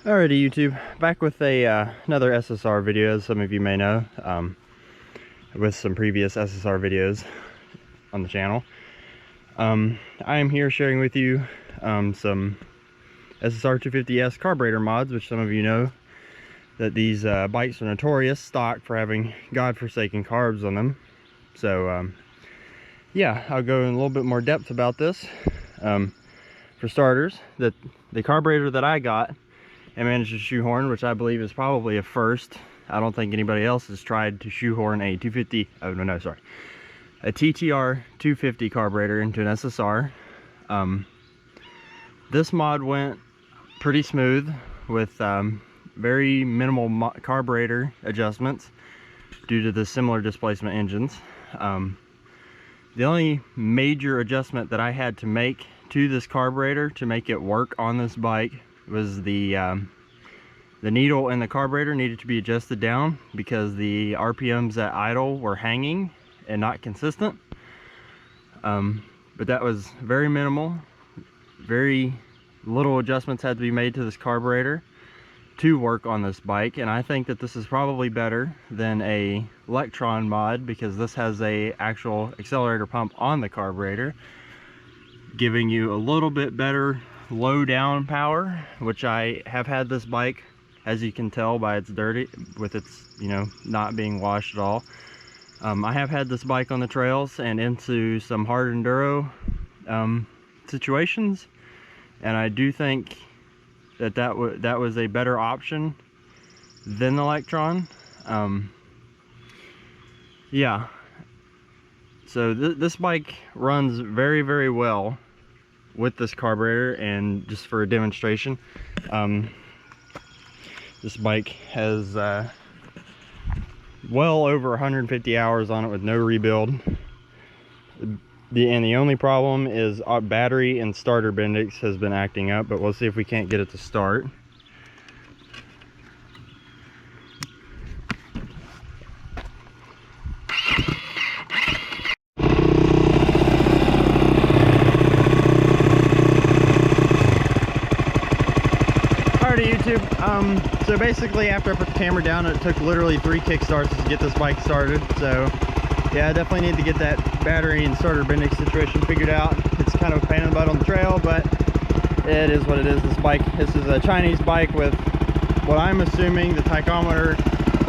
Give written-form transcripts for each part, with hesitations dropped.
Alrighty, YouTube, back with another SSR video, as some of you may know, with some previous SSR videos on the channel. I am here sharing with you some SSR 250S carburetor mods, which some of you know that these bikes are notorious stock for having godforsaken carbs on them. So yeah, I'll go in a little bit more depth about this. For starters, the carburetor that I got and managed to shoehorn, which I believe is probably a first. I don't think anybody else has tried to shoehorn a 250, oh no, sorry, a TTR 250 carburetor into an SSR. This mod went pretty smooth with very minimal carburetor adjustments due to the similar displacement engines. The only major adjustment that I had to make to this carburetor to make it work on this bike was the needle in the carburetor needed to be adjusted down because the RPMs at idle were hanging and not consistent. But that was very minimal. Very little adjustments had to be made to this carburetor to work on this bike, and I think that this is probably better than a Electron mod because this has a actual accelerator pump on the carburetor, giving you a little bit better low down power, which I have had this bike, as you can tell by its dirty, with its, you know, not being washed at all. I have had this bike on the trails and into some hard enduro situations, and I do think that that was a better option than the Electron. Yeah, so this bike runs very, very well with this carburetor. And just for a demonstration, this bike has well over 150 hours on it with no rebuild. And the only problem is our battery and starter bendix has been acting up, but we'll see if we can't get it to start. YouTube, so basically after I put the camera down, it took literally 3 kickstarts to get this bike started. So yeah, I definitely need to get that battery and starter bendix situation figured out. It's kind of a pain in the butt on the trail, but it is what it is. This is a Chinese bike with what I'm assuming the tachometer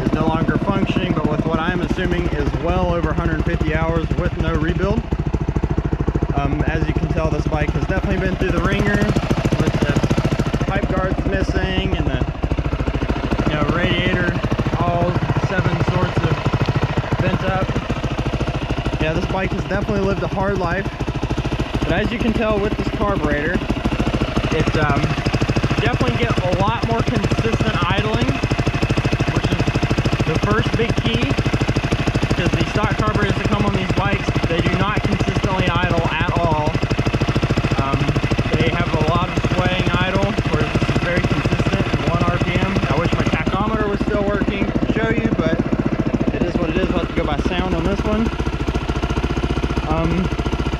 is no longer functioning, but with what I'm assuming is well over 150 hours with no rebuild. As you can tell, this bike has definitely been through the ringer with the pipe guards missing and the radiator, all 7 sorts of bent up. Yeah, this bike has definitely lived a hard life, but as you can tell with this carburetor, it definitely get a lot more consistent idling, which is the first big key, because the stock carburetors that come on these bikes, they do not consistently idle at all. They have a lot of swaying idle, whereas this is very consistent in 1 RPM. I wish my tachometer was still working to show you, but it is what it is. I'll have to go by sound on this one.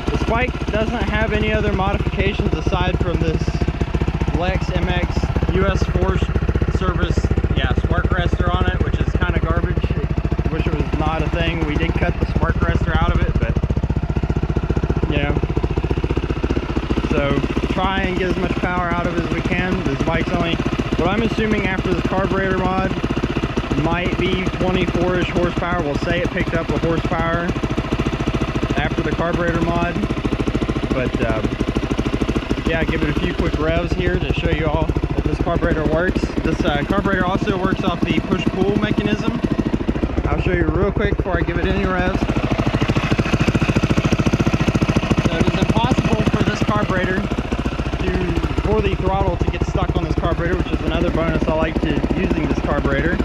This bike doesn't have any other modifications aside from this Lex MX US Forest Service spark arrestor on it, which is kind of garbage. I wish it was not a thing. We did cut the spark arrestor out of it, but you know, so try and get as much power out of it as we can. This bike's only, what I'm assuming after this carburetor mod, might be 24-ish horsepower. We'll say it picked up a horsepower after the carburetor mod, but yeah, give it a few quick revs here to show you all that this carburetor works. This carburetor also works off the push-pull mechanism. I'll show you real quick before I give it any revs. So it is impossible for this carburetor for the throttle to get stuck on this carburetor, which is another bonus I like to using this carburetor.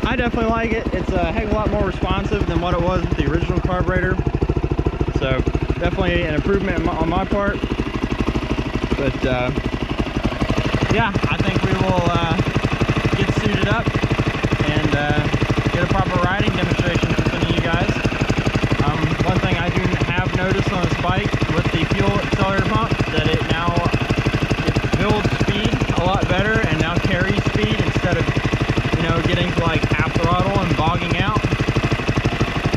I definitely like it. It's a heck of a lot more responsive than what it was with the original carburetor. So definitely an improvement on my part. But yeah, I think we will get suited up and get a proper riding demonstration for some of you guys. One thing I do have noticed on this bike with the fuel accelerator pump, that it builds speed a lot better and now carries speed instead of, you know, getting to like half throttle and bogging out.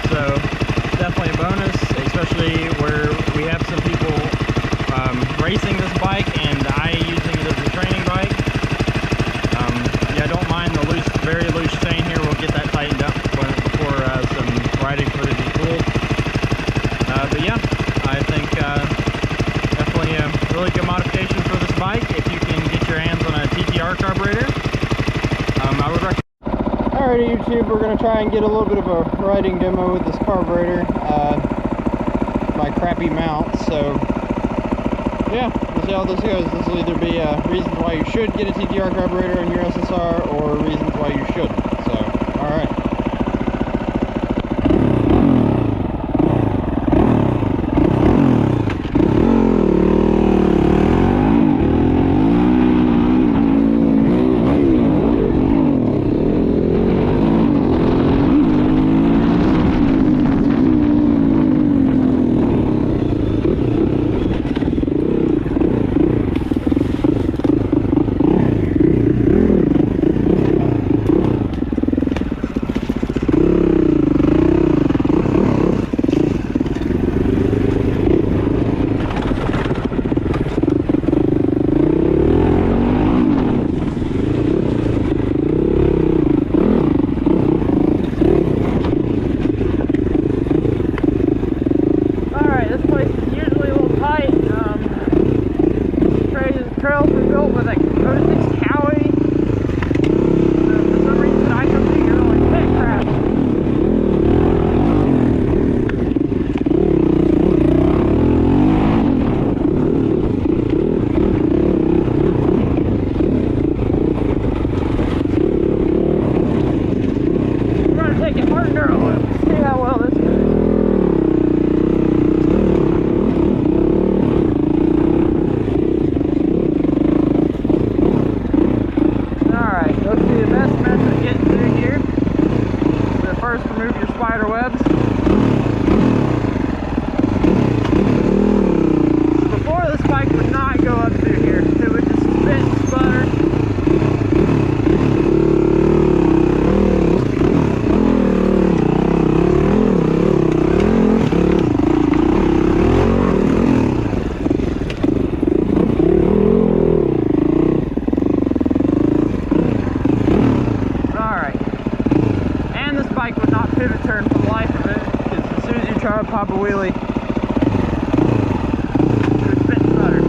So definitely a bonus, especially where we have some people racing this bike and I using it as a training bike. Yeah, don't mind the very loose chain here. We'll get that tightened up before some riding footage is cool. But yeah, I think definitely a really good modification for this bike if you can get your hands on a TTR carburetor. I would recommend. Alrighty, YouTube, we're going to try and get a little bit of a riding demo with this carburetor. My crappy mount, so yeah, we'll see how this goes. This will either be reasons why you should get a TTR carburetor in your SSR or reasons why you shouldn't. So, alright. Trails were built with like 06 Cowie. For some reason I come through here like pit crap. We're gonna take it hard narrow and see how well this goes. First, remove your spider webs. Before, this bike would not go up through here. It would just spin and sputter. Bike would not pivot turn for the life of it, because as soon as you try to pop a wheelie, it would spit and sputter.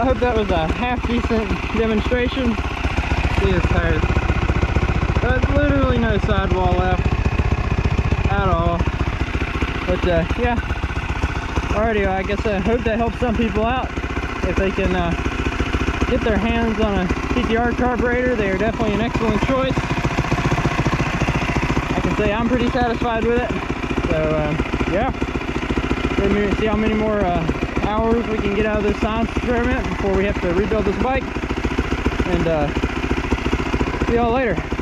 hope that was a half decent demonstration. See this tire. There's literally no sidewall left at all. But yeah. Alrighty, I guess I hope that helps some people out. If they can get their hands on a TTR carburetor, they are definitely an excellent choice. I can say I'm pretty satisfied with it. So yeah, let me see how many more hours we can get out of this science experiment before we have to rebuild this bike. And see y'all later.